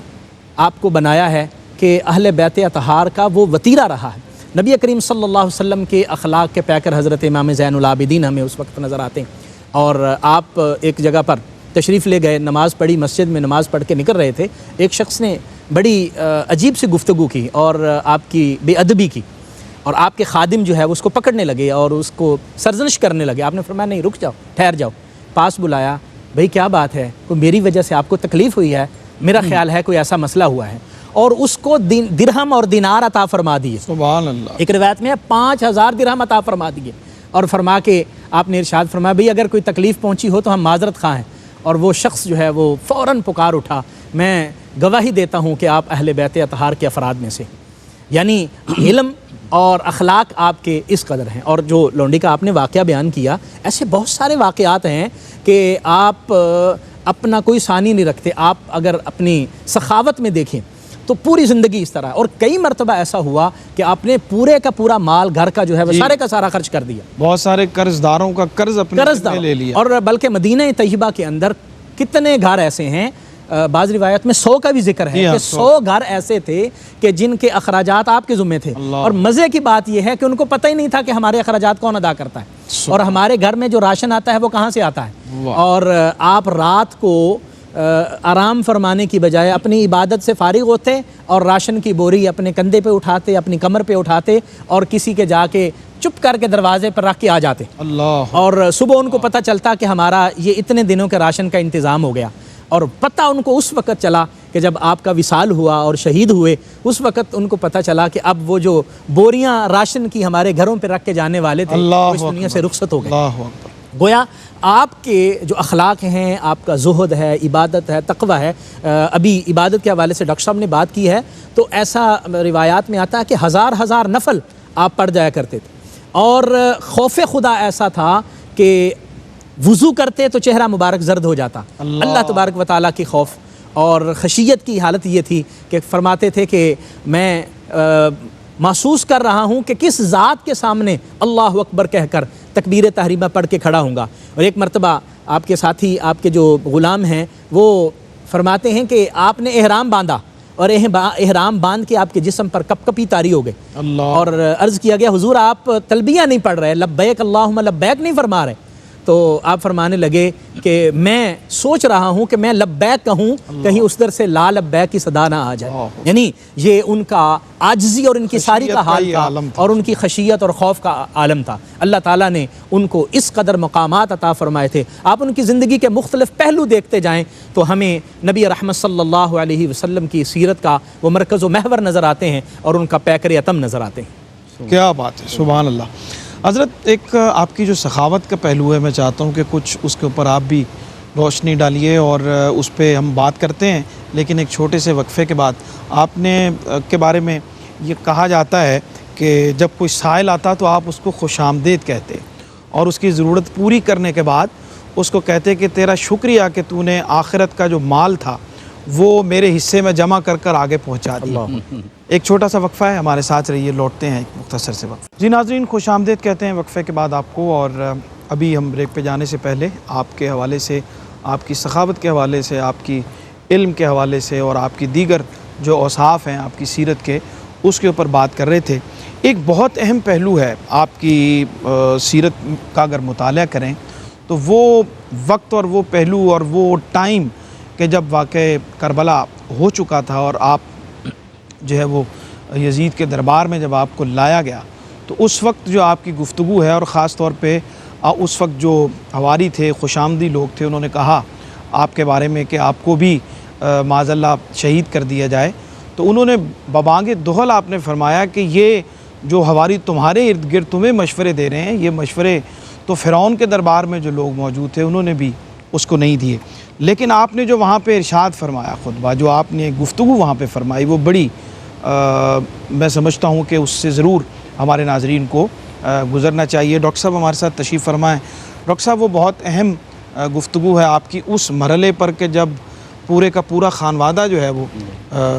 آپ کو بنایا ہے کہ اہل بیت اطہار کا وہ وتیرہ رہا ہے۔ نبی کریم صلی اللہ علیہ وسلم کے اخلاق کے پیکر حضرت امام زین العابدین ہمیں اس وقت نظر آتے ہیں، اور آپ ایک جگہ پر تشریف لے گئے، نماز پڑھی، مسجد میں نماز پڑھ کے نکل رہے تھے، ایک شخص نے بڑی عجیب سی گفتگو کی اور آپ کی بے ادبی کی، اور آپ کے خادم جو ہے اس کو پکڑنے لگے اور اس کو سرزنش کرنے لگے۔ آپ نے فرمایا نہیں، رک جاؤ، ٹھہر جاؤ، پاس بلایا، بھئی کیا بات ہے، کوئی میری وجہ سے آپ کو تکلیف ہوئی ہے، میرا خیال ہے کوئی ایسا مسئلہ ہوا ہے، اور اس کو درہم اور دینار عطا فرما دیے۔ سبحان اللہ۔ ایک روایت میں 5000 درہم عطا فرما دیے، اور فرما کے آپ نے ارشاد فرمایا بھئی اگر کوئی تکلیف پہنچی ہو تو ہم معذرت خواہ ہیں، اور وہ شخص جو ہے وہ فوراً پکار اٹھا، میں گواہی دیتا ہوں کہ آپ اہل بیت اطہار کے افراد میں سے، یعنی علم اور اخلاق آپ کے اس قدر ہیں۔ اور جو لونڈی کا آپ نے واقعہ بیان کیا، ایسے بہت سارے واقعات ہیں کہ آپ اپنا کوئی ثانی نہیں رکھتے۔ آپ اگر اپنی سخاوت میں دیکھیں تو پوری زندگی اس طرح ہے، اور کئی مرتبہ ایسا ہوا کہ آپ نے پورے کا پورا مال گھر کا جو ہے وہ سارے کا سارا خرچ کر دیا، بہت سارے قرض داروں کا قرض اپنے لے لیا، اور بلکہ مدینہ طیبہ کے اندر کتنے گھر ایسے ہیں، بعض روایت میں 100 کا بھی ذکر ہے کہ 100 گھر ایسے تھے کہ جن کے اخراجات آپ کے ذمہ تھے، اور مزے کی بات یہ ہے کہ ان کو پتہ ہی نہیں تھا کہ ہمارے اخراجات کون ادا کرتا ہے، اور ہمارے گھر میں جو راشن آتا ہے وہ کہاں سے آتا ہے، اور آپ رات کو آرام فرمانے کی بجائے اپنی عبادت سے فارغ ہوتے اور راشن کی بوری اپنے کندھے پہ اٹھاتے، اپنی کمر پہ اٹھاتے، اور کسی کے جا کے چپ کر کے دروازے پر رکھ کے آ جاتے، اور صبح ان کو پتہ چلتا کہ ہمارا یہ اتنے دنوں کے راشن کا انتظام ہو گیا، اور پتہ ان کو اس وقت چلا کہ جب آپ کا وصال ہوا اور شہید ہوئے، اس وقت ان کو پتہ چلا کہ اب وہ جو بوریاں راشن کی ہمارے گھروں پہ رکھ کے جانے والے تھے وہ اس دنیا سے رخصت ہو گئے۔ گویا آپ کے جو اخلاق ہیں، آپ کا زہد ہے، عبادت ہے، تقوی ہے، ابھی عبادت کے حوالے سے ڈاکٹر صاحب نے بات کی ہے، تو ایسا روایات میں آتا ہے کہ ہزار نفل آپ پڑھ جایا کرتے تھے، اور خوف خدا ایسا تھا کہ وضو کرتے تو چہرہ مبارک زرد ہو جاتا، اللہ تبارک و تعالیٰ کی خوف اور خشیت کی حالت یہ تھی کہ فرماتے تھے کہ میں محسوس کر رہا ہوں کہ کس ذات کے سامنے اللہ اکبر کہہ کر تکبیر تحریمہ پڑھ کے کھڑا ہوں گا۔ اور ایک مرتبہ آپ کے ساتھی، آپ کے جو غلام ہیں، وہ فرماتے ہیں کہ آپ نے احرام باندھا، اور احرام باندھ کے آپ کے جسم پر کپ کپی طاری ہو گئے، اور عرض کیا گیا حضور آپ تلبیہ نہیں پڑھ رہے، لبیک اللہم لبیک نہیں فرما رہے، تو آپ فرمانے لگے کہ میں سوچ رہا ہوں کہ میں لبیک کہوں، کہیں اس در سے لا لبیک کی صدا نہ آ جائے، یعنی یہ ان کا عاجزی اور ان کی ساری کا حال تھا، اور ان کی خشیت اور خوف کا عالم تھا۔ اللہ تعالیٰ نے ان کو اس قدر مقامات عطا فرمائے تھے۔ آپ ان کی زندگی کے مختلف پہلو دیکھتے جائیں تو ہمیں نبی رحمت صلی اللہ علیہ وسلم کی سیرت کا وہ مرکز و محور نظر آتے ہیں، اور ان کا پیکر اتم نظر آتے ہیں۔ کیا بات ہے، سبحان اللہ۔ حضرت ایک آپ کی جو سخاوت کا پہلو ہے، میں چاہتا ہوں کہ کچھ اس کے اوپر آپ بھی روشنی ڈالیے اور اس پہ ہم بات کرتے ہیں، لیکن ایک چھوٹے سے وقفے کے بعد آپ نے کے بارے میں یہ کہا جاتا ہے کہ جب کوئی سائل آتا تو آپ اس کو خوش آمدید کہتے اور اس کی ضرورت پوری کرنے کے بعد اس کو کہتے کہ تیرا شکریہ کہ تو نے آخرت کا جو مال تھا وہ میرے حصے میں جمع کر کر آگے پہنچا دیا۔ ایک چھوٹا سا وقفہ ہے، ہمارے ساتھ رہیے، لوٹتے ہیں ایک مختصر سے وقفہ۔ جی ناظرین، خوش آمدید کہتے ہیں وقفے کے بعد آپ کو، اور ابھی ہم بریک پہ جانے سے پہلے آپ کے حوالے سے، آپ کی سخاوت کے حوالے سے، آپ کی علم کے حوالے سے اور آپ کی دیگر جو اوصاف ہیں آپ کی سیرت کے، اس کے اوپر بات کر رہے تھے۔ ایک بہت اہم پہلو ہے آپ کی سیرت کا اگر مطالعہ کریں تو وہ وقت اور وہ پہلو اور وہ ٹائم کہ جب واقع کربلا ہو چکا تھا اور آپ جو ہے وہ یزید کے دربار میں جب آپ کو لایا گیا، تو اس وقت جو آپ کی گفتگو ہے، اور خاص طور پہ اس وقت جو حواری تھے، خوش آمدی لوگ تھے، انہوں نے کہا آپ کے بارے میں کہ آپ کو بھی معاذ اللہ شہید کر دیا جائے، تو انہوں نے ببانگ دہل آپ نے فرمایا کہ یہ جو حواری تمہارے ارد گرد تمہیں مشورے دے رہے ہیں، یہ مشورے تو فرعون کے دربار میں جو لوگ موجود تھے انہوں نے بھی اس کو نہیں دیے۔ لیکن آپ نے جو وہاں پہ ارشاد فرمایا، خطبہ جو آپ نے گفتگو وہاں پہ فرمائی، وہ بڑی میں سمجھتا ہوں کہ اس سے ضرور ہمارے ناظرین کو گزرنا چاہیے۔ ڈاکٹر صاحب ہمارے ساتھ تشریف فرمائیں۔ ڈاکٹر صاحب، وہ بہت اہم گفتگو ہے آپ کی اس مرحلے پر کہ جب پورے کا پورا خانوادہ جو ہے وہ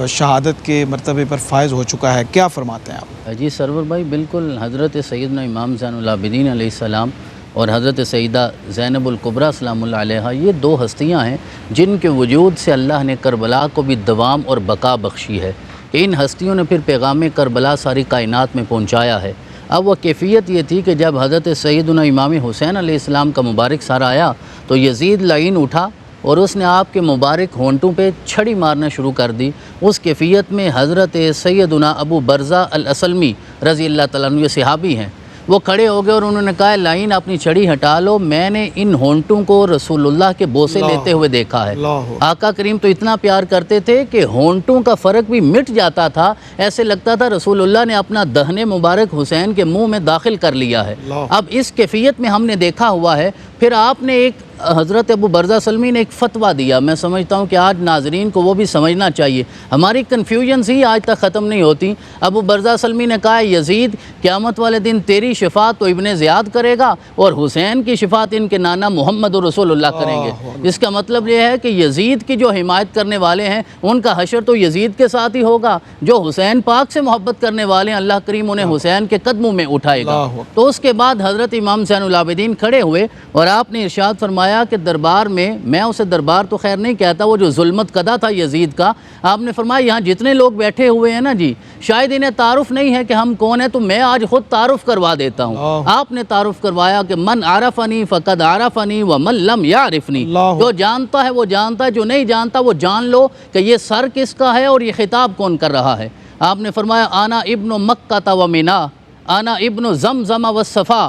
شہادت کے مرتبے پر فائز ہو چکا ہے، کیا فرماتے ہیں آپ؟ جی سرور بھائی، بالکل حضرت سیدنا امام زین العابدین علیہ السلام اور حضرت سیدہ زینب الکبریٰ سلام اللہ علیہا، یہ دو ہستیاں ہیں جن کے وجود سے اللہ نے کربلا کو بھی دوام اور بقا بخشی ہے۔ ان ہستیوں نے پھر پیغام کربلا ساری کائنات میں پہنچایا ہے۔ اب وہ کیفیت یہ تھی کہ جب حضرت سیدنا امام حسین علیہ السلام کا مبارک سر آیا تو یزید لعین اٹھا اور اس نے آپ کے مبارک ہونٹوں پہ چھڑی مارنا شروع کر دی۔ اس کیفیت میں حضرت سیدنا ابو برزہ الاسلمی رضی اللہ تعالیٰ عنہ، یہ صحابی ہیں، وہ کھڑے ہو گئے اور انہوں نے کہا لعین اپنی چھڑی ہٹا لو، میں نے ان ہونٹوں کو رسول اللہ کے بوسے لیتے ہوئے دیکھا ہے۔ آقا کریم تو اتنا پیار کرتے تھے کہ ہونٹوں کا فرق بھی مٹ جاتا تھا، ایسے لگتا تھا رسول اللہ نے اپنا دہن مبارک حسین کے منہ میں داخل کر لیا ہے۔ اب اس کیفیت میں ہم نے دیکھا ہوا ہے۔ پھر آپ نے ایک حضرت ابو برزہ سلمی نے ایک فتویٰ دیا، میں سمجھتا ہوں کہ آج ناظرین کو وہ بھی سمجھنا چاہیے، ہماری کنفیوژنز ہی آج تک ختم نہیں ہوتی۔ ابو برزہ سلمی نے کہا یزید قیامت والے دن تیری شفاعت تو ابن زیاد کرے گا اور حسین کی شفاعت ان کے نانا محمد رسول اللہ کریں گے۔ اس کا مطلب یہ ہے کہ یزید کی جو حمایت کرنے والے ہیں ان کا حشر تو یزید کے ساتھ ہی ہوگا، جو حسین پاک سے محبت کرنے والے ہیں اللہ کریم انہیں حسین کے قدموں میں اٹھائے گا۔ تو اس کے بعد حضرت امام زین العابدین کھڑے ہوئے اور آپ نے ارشاد فرمایا کہ دربار میں اسے دربار تو خیر نہیں کہتا، وہ جو ظلمت قدا تھا یزید کا، آپ نے فرمایا یہاں جتنے لوگ بیٹھے ہوئے ہیں نا جی، شاید انہیں تعارف نہیں ہے کہ ہم کون ہیں، تو میں آج خود تعارف کروا دیتا ہوں۔ آپ نے تعارف کروایا کہ من عرفنی فقد عرفنی ومن لم یعرفنی، جو جانتا ہے وہ جانتا ہے، جو نہیں جانتا وہ جان لو کہ یہ سر کس کا ہے اور یہ خطاب کون کر رہا ہے۔ آپ نے فرمایا انا ابن مکہ و منا، انا ابن زمزم والصفا،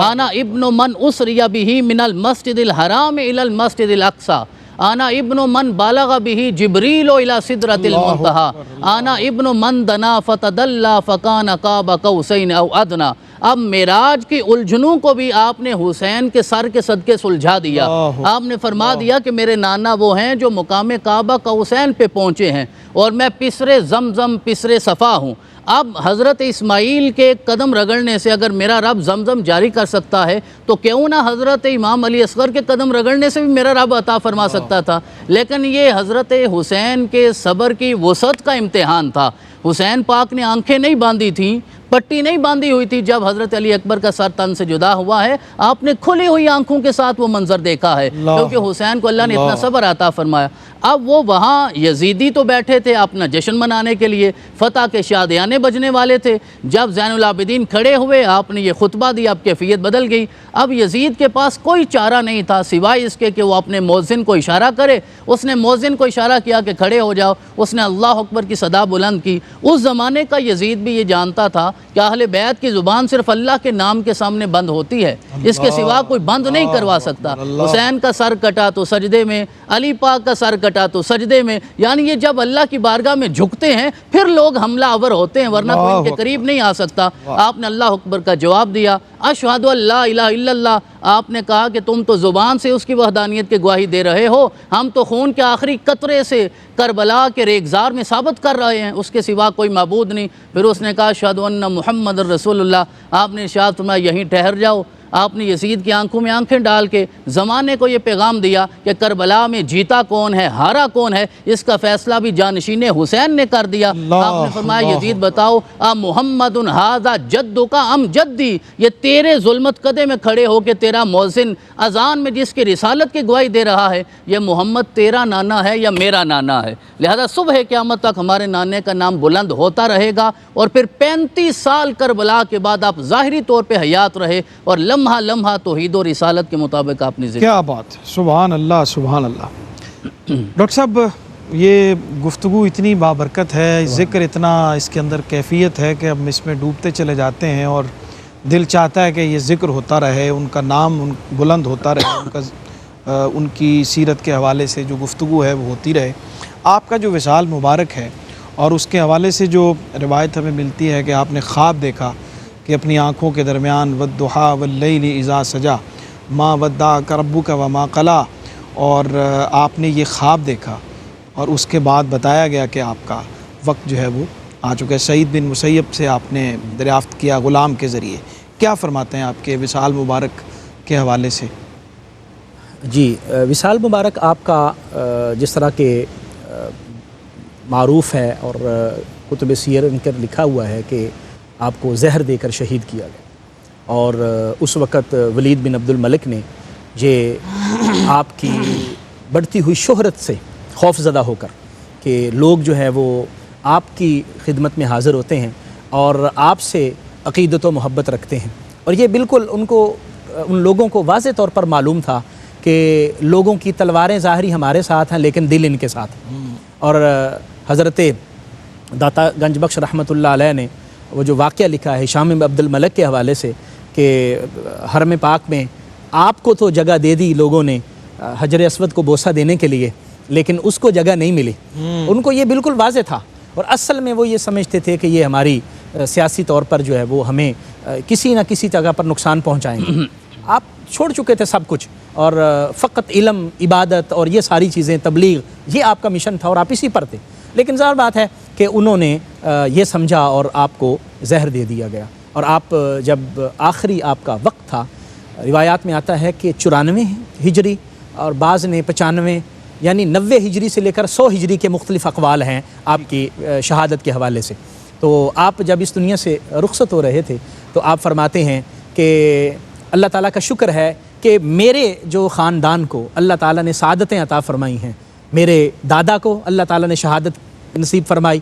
انا ابن من اسری به من المسجد الحرام الى المسجد الاقصى، انا ابن من بالغ به جبریل الى سدرۃ المنتہى، انا ابن من دنا فتدلى فکان قاب قوسین او ادنی۔ اب معراج کی الجھنوں کو بھی آپ نے حسین کے سر کے صدقے سلجھا دیا۔ آپ نے فرما دیا کہ میرے نانا وہ ہیں جو مقام کعبہ قوسین پہ پہنچے ہیں اور میں پسرے زمزم پسرے صفا ہوں۔ اب حضرت اسماعیل کے قدم رگڑنے سے اگر میرا رب زمزم جاری کر سکتا ہے تو کیوں نہ حضرت امام علی اصغر کے قدم رگڑنے سے بھی میرا رب عطا فرما سکتا تھا۔ لیکن یہ حضرت حسین کے صبر کی وسعت کا امتحان تھا۔ حسین پاک نے آنکھیں نہیں باندھی تھیں، پٹی نہیں باندھی ہوئی تھی۔ جب حضرت علی اکبر کا سر تن سے جدا ہوا ہے، آپ نے کھلی ہوئی آنکھوں کے ساتھ وہ منظر دیکھا ہے، کیونکہ حسین کو اللہ نے اتنا صبر عطا فرمایا۔ اب وہ وہاں یزیدی تو بیٹھے تھے اپنا جشن منانے کے لیے، فتح کے شادیانے بجنے والے تھے۔ جب زین العابدین کھڑے ہوئے، آپ نے یہ خطبہ دیا، اب کیفیت بدل گئی۔ اب یزید کے پاس کوئی چارہ نہیں تھا سوائے اس کے کہ وہ اپنے مؤذن کو اشارہ کرے۔ اس نے مؤذن کو اشارہ کیا کہ کھڑے ہو جاؤ، اس نے اللہ اکبر کی صدا بلند کی۔ اس زمانے کا یزید بھی یہ جانتا تھا کہ اہل بیت کی زبان صرف اللہ کے نام کے سامنے بند ہوتی ہے، اس کے سوا کوئی بند نہیں کروا سکتا۔ حسین کا سر کٹا تو سجدے میں، علی پاک کا سر کٹا تو سجدے میں، یعنی یہ جب اللہ کی بارگاہ میں جھکتے ہیں پھر لوگ حملہ آور ہوتے ہیں، ورنہ کوئی ان کے قریب نہیں آ سکتا۔ آپ نے اللہ اکبر کا جواب دیا، اشہد ان لا الہ الا اللہ، آپ نے کہا کہ تم تو زبان سے اس کی وحدانیت کی گواہی دے رہے ہو، ہم تو خون کے آخری قطرے سے کربلا کے ریگزار میں ثابت کر رہے ہیں اس کے سوا کوئی معبود نہیں۔ پھر اس نے کہا اشہد ان محمد رسول اللہ، آپ نے ارشاد فرمایا یہیں ٹھہر جاؤ۔ آپ نے یزید کی آنکھوں میں آنکھیں ڈال کے زمانے کو یہ پیغام دیا کہ کربلا میں جیتا کون ہے، ہارا کون ہے، اس کا فیصلہ بھی جانشین حسین نے کر دیا۔ آپ نے فرمایا یزید بتاؤ محمد ھذا جدک ام جدی، یہ تیرے ظلمت قدے میں کھڑے ہو کے تیرا مؤذن اذان میں جس کی رسالت کی گواہی دے رہا ہے، یہ محمد تیرا نانا ہے یا میرا نانا ہے؟ لہذا صبح قیامت تک ہمارے نانے کا نام بلند ہوتا رہے گا، اور پھر 35 سال کربلا کے بعد آپ ظاہری طور پہ حیات رہے اور لمحہ لمحہ توحید و رسالت کے مطابق آپ نے ذکر۔ کیا بات ہے، سبحان اللہ سبحان اللہ۔ ڈاکٹر صاحب یہ گفتگو اتنی بابرکت ہے، ذکر اتنا اس کے اندر کیفیت ہے کہ ہم اس میں ڈوبتے چلے جاتے ہیں اور دل چاہتا ہے کہ یہ ذکر ہوتا رہے، ان کا نام بلند ہوتا رہے، ان کی سیرت کے حوالے سے جو گفتگو ہے وہ ہوتی رہے۔ آپ کا جو وصال مبارک ہے اور اس کے حوالے سے جو روایت ہمیں ملتی ہے کہ آپ نے خواب دیکھا کہ اپنی آنکھوں کے درمیان والضحیٰ واللیل اذا سجا ما ودعک ربک وما قلی، اور آپ نے یہ خواب دیکھا اور اس کے بعد بتایا گیا کہ آپ کا وقت جو ہے وہ آ چکا ہے۔ سعید بن مسیب سے آپ نے دریافت کیا غلام کے ذریعے، کیا فرماتے ہیں آپ کے وصال مبارک کے حوالے سے؟ جی وصال مبارک آپ کا جس طرح کے معروف ہے اور کتب سیر ان کے لکھا ہوا ہے کہ آپ کو زہر دے کر شہید کیا گیا، اور اس وقت ولید بن عبد الملک نے یہ آپ کی بڑھتی ہوئی شہرت سے خوف زدہ ہو کر کہ لوگ جو ہے وہ آپ کی خدمت میں حاضر ہوتے ہیں اور آپ سے عقیدت و محبت رکھتے ہیں، اور یہ بالکل ان لوگوں کو واضح طور پر معلوم تھا کہ لوگوں کی تلواریں ظاہری ہمارے ساتھ ہیں لیکن دل ان کے ساتھ ہیں۔ اور حضرت داتا گنج بخش رحمۃ اللہ علیہ نے وہ جو واقعہ لکھا ہے ہشام بن عبد الملک کے حوالے سے کہ حرم پاک میں آپ کو تو جگہ دے دی لوگوں نے حجر اسود کو بوسہ دینے کے لیے، لیکن اس کو جگہ نہیں ملی۔ ان کو یہ بالکل واضح تھا، اور اصل میں وہ یہ سمجھتے تھے کہ یہ ہماری سیاسی طور پر جو ہے وہ ہمیں کسی نہ کسی جگہ پر نقصان پہنچائیں گے۔ آپ چھوڑ چکے تھے سب کچھ، اور فقط علم، عبادت اور یہ ساری چیزیں، تبلیغ، یہ آپ کا مشن تھا اور آپ اسی پر تھے، لیکن ظاہر بات ہے کہ انہوں نے یہ سمجھا اور آپ کو زہر دے دیا گیا۔ اور آپ جب آخری آپ کا وقت تھا، روایات میں آتا ہے کہ 94 ہجری اور بعض نے 95، یعنی 90 ہجری سے لے کر 100 ہجری کے مختلف اقوال ہیں آپ کی شہادت کے حوالے سے۔ تو آپ جب اس دنیا سے رخصت ہو رہے تھے تو آپ فرماتے ہیں کہ اللہ تعالیٰ کا شکر ہے کہ میرے جو خاندان کو اللہ تعالیٰ نے سعادتیں عطا فرمائی ہیں، میرے دادا کو اللہ تعالیٰ نے شہادت نصیب فرمائی،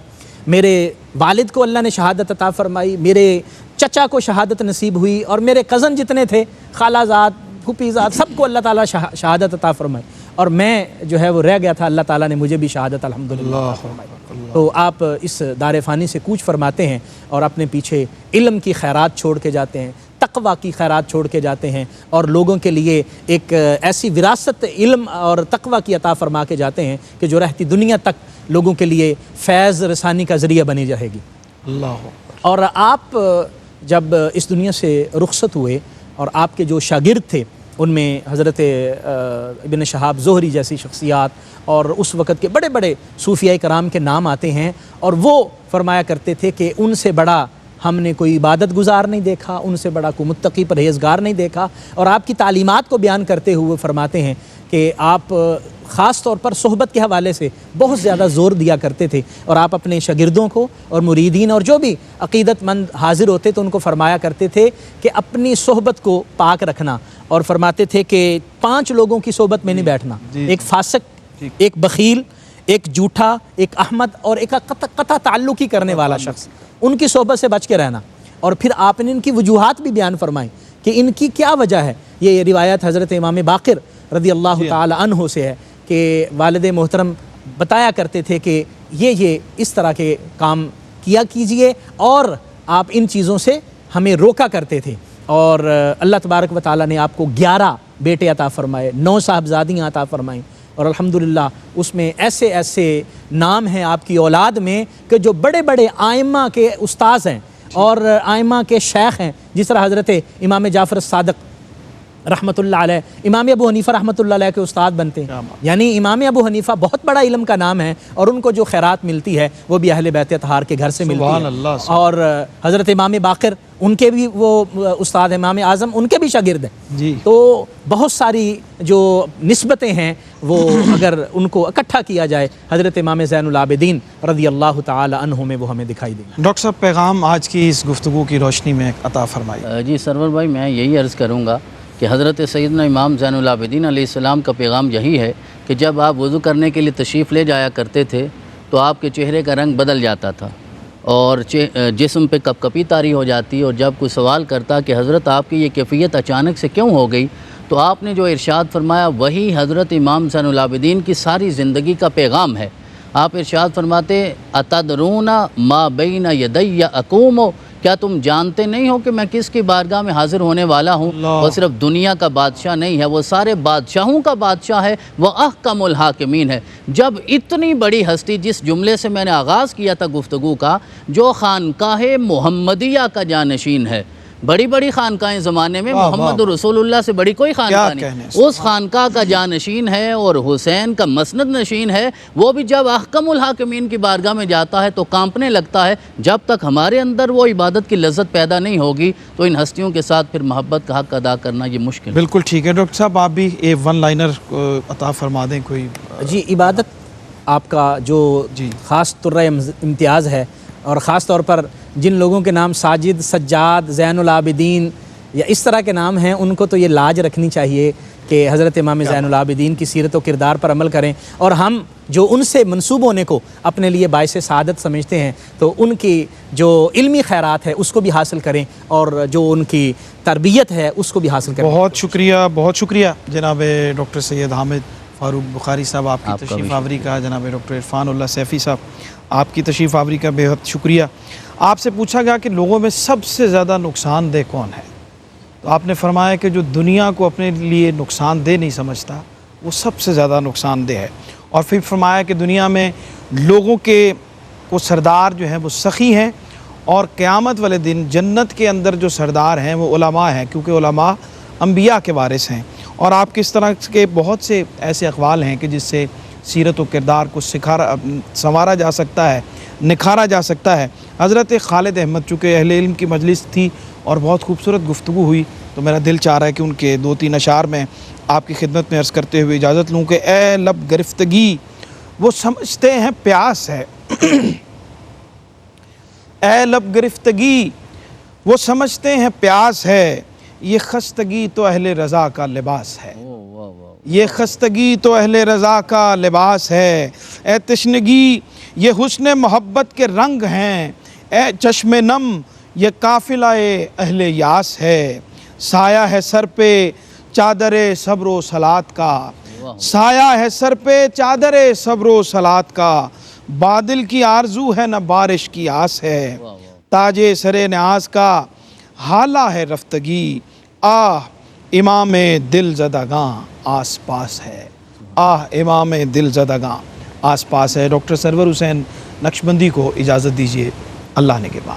میرے والد کو اللہ نے شہادت عطا فرمائی، میرے چچا کو شہادت نصیب ہوئی، اور میرے کزن جتنے تھے، خالہ زاد، پھوپھی زاد، سب کو اللہ تعالیٰ شہادت عطا فرمائی، اور میں جو ہے وہ رہ گیا تھا، اللہ تعالیٰ نے مجھے بھی شہادت الحمدللہ عطا فرمائی۔ تو آپ اس دار فانی سے کوچ فرماتے ہیں اور اپنے پیچھے علم کی خیرات چھوڑ کے جاتے ہیں، تقویٰ کی خیرات چھوڑ کے جاتے ہیں، اور لوگوں کے لیے ایک ایسی وراثت علم اور تقویٰ کی عطا فرما کے جاتے ہیں کہ جو رہتی دنیا تک لوگوں کے لیے فیض رسانی کا ذریعہ بنی رہے گی۔ اللہ۔ اور آپ جب اس دنیا سے رخصت ہوئے اور آپ کے جو شاگرد تھے ان میں حضرت ابن شہاب زہری جیسی شخصیات اور اس وقت کے بڑے بڑے صوفیاء کرام کے نام آتے ہیں، اور وہ فرمایا کرتے تھے کہ ان سے بڑا ہم نے کوئی عبادت گزار نہیں دیکھا، ان سے بڑا کوئی متقی پرہیزگار نہیں دیکھا، اور آپ کی تعلیمات کو بیان کرتے ہوئے فرماتے ہیں کہ آپ خاص طور پر صحبت کے حوالے سے بہت زیادہ زور دیا کرتے تھے، اور آپ اپنے شاگردوں کو اور مریدین اور جو بھی عقیدت مند حاضر ہوتے تو ان کو فرمایا کرتے تھے کہ اپنی صحبت کو پاک رکھنا، اور فرماتے تھے کہ 5 لوگوں کی صحبت میں نہیں بیٹھنا، ایک فاسق، ایک بخیل، ایک جھوٹا، ایک احمد، اور ایک قطع تعلقی کرنے والا شخص، ان کی صحبت سے بچ کے رہنا۔ اور پھر آپ نے ان کی وجوہات بھی بیان فرمائیں کہ ان کی کیا وجہ ہے۔ یہ روایت حضرت امام باقر رضی اللہ تعالی عنہ سے ہے کہ والد محترم بتایا کرتے تھے کہ یہ اس طرح کے کام کیا کیجئے، اور آپ ان چیزوں سے ہمیں روکا کرتے تھے۔ اور اللہ تبارک و تعالیٰ نے آپ کو 11 بیٹے عطا فرمائے، 9 صاحبزادیاں عطا فرمائیں، اور الحمدللہ اس میں ایسے ایسے نام ہیں آپ کی اولاد میں کہ جو بڑے بڑے آئمہ کے استاذ ہیں اور آئمہ کے شیخ ہیں، جس طرح حضرت امام جعفر صادق رحمۃ اللہ علیہ امام ابو حنیفہ رحمۃ اللہ علیہ کے استاد بنتے ہیں. یعنی امام ابو حنیفہ بہت بڑا علم کا نام ہے، اور ان کو جو خیرات ملتی ہے وہ بھی اہل بیت اطہار کے گھر سے ملتی سبحان ہے. اللہ. اور حضرت امام باقر ان کے بھی وہ استاد ہیں، امام اعظم ان کے بھی شاگرد ہیں. جی. تو بہت ساری جو نسبتیں ہیں وہ اگر ان کو اکٹھا کیا جائے حضرت امام زین العابدین رضی اللہ تعالی عنہ میں وہ ہمیں دکھائی دیں گے. ڈاکٹر صاحب پیغام آج کی اس گفتگو کی روشنی میں عطا فرمائی. جی سرور بھائی، میں یہی عرض کروں گا کہ حضرت سیدنا امام زین العابدین علیہ السلام کا پیغام یہی ہے کہ جب آپ وضو کرنے کے لیے تشریف لے جایا کرتے تھے تو آپ کے چہرے کا رنگ بدل جاتا تھا اور جسم پہ کپ کپی طاری ہو جاتی، اور جب کوئی سوال کرتا کہ حضرت آپ کی یہ کیفیت اچانک سے کیوں ہو گئی، تو آپ نے جو ارشاد فرمایا وہی حضرت امام زین العابدین کی ساری زندگی کا پیغام ہے. آپ ارشاد فرماتے اتدرون ما بین یدی اقوم، کیا تم جانتے نہیں ہو کہ میں کس کی بارگاہ میں حاضر ہونے والا ہوں؟ وہ صرف دنیا کا بادشاہ نہیں ہے، وہ سارے بادشاہوں کا بادشاہ ہے، وہ احکم الحاکمین ہے. جب اتنی بڑی ہستی، جس جملے سے میں نے آغاز کیا تھا گفتگو کا، جو خانقاہ محمدیہ کا جانشین ہے، بڑی بڑی خانقاہیں زمانے میں محمد رسول اللہ سے بڑی کوئی خانقاہ نہیں، اس خانقاہ کا جانشین ہے اور حسین کا مسند نشین ہے. وہ بھی جب احکم الحاکمین کی بارگاہ میں جاتا ہے تو کانپنے لگتا ہے. جب تک ہمارے اندر وہ عبادت کی لذت پیدا نہیں ہوگی تو ان ہستیوں کے ساتھ پھر محبت کا حق ادا کرنا یہ مشکل ہے. بالکل ٹھیک ہے ڈاکٹر صاحب، آپ بھی ایک ون لائنر عطا فرما دیں کوئی. جی، عبادت آپ کا جو خاص طرح امتیاز ہے، اور خاص طور پر جن لوگوں کے نام ساجد، سجاد، زین العابدین یا اس طرح کے نام ہیں، ان کو تو یہ لاج رکھنی چاہیے کہ حضرت امام زین العابدین کی سیرت و کردار پر عمل کریں، اور ہم جو ان سے منسوب ہونے کو اپنے لیے باعث سعادت سمجھتے ہیں تو ان کی جو علمی خیرات ہے اس کو بھی حاصل کریں، اور جو ان کی تربیت ہے اس کو بھی حاصل کریں. بہت شکریہ، بہت شکریہ جناب ڈاکٹر سید حامد فاروق بخاری صاحب، آپ کی تشریف آوری کا. جناب ڈاکٹر عرفان اللہ سیفی صاحب، آپ کی تشریف آوری کا بے حد شکریہ. آپ سے پوچھا گیا کہ لوگوں میں سب سے زیادہ نقصان دہ کون ہے، تو آپ نے فرمایا کہ جو دنیا کو اپنے لیے نقصان دہ نہیں سمجھتا وہ سب سے زیادہ نقصان دہ ہے. اور پھر فرمایا کہ دنیا میں لوگوں کے کو سردار جو ہیں وہ سخی ہیں، اور قیامت والے دن جنت کے اندر جو سردار ہیں وہ علماء ہیں، کیونکہ علماء انبیاء کے وارث ہیں. اور آپ کس طرح کے بہت سے ایسے اقوال ہیں کہ جس سے سیرت و کردار کو سنوارا جا سکتا ہے، نکھارا جا سکتا ہے. حضرت خالد احمد، چونکہ اہل علم کی مجلس تھی اور بہت خوبصورت گفتگو ہوئی، تو میرا دل چاہ رہا ہے کہ ان کے 2-3 اشعار میں آپ کی خدمت میں عرض کرتے ہوئے اجازت لوں کہ اے لب گرفتگی وہ سمجھتے ہیں پیاس ہے، اے لب گرفتگی وہ سمجھتے ہیں پیاس ہے، یہ خستگی تو اہل رضا کا لباس ہے، یہ خستگی تو اہل رضا کا لباس ہے. اے تشنگی یہ حسن محبت کے رنگ ہیں، اے چشم نم یہ قافلہ اہل یاس ہے. سایہ ہے سر پہ چادر صبر و صلات کا، سایہ ہے سر پہ چادر صبر و صلات کا، بادل کی آرزو ہے نہ بارش کی آس ہے. تاج سر نیاز کا حالہ ہے رفتگی، آہ امام دل زدگاں آس پاس ہے، آہ امام دل زدگاں آس پاس ہے. ڈاکٹر سرور حسین نقشبندی کو اجازت دیجیے، اللہ نے کے بعد.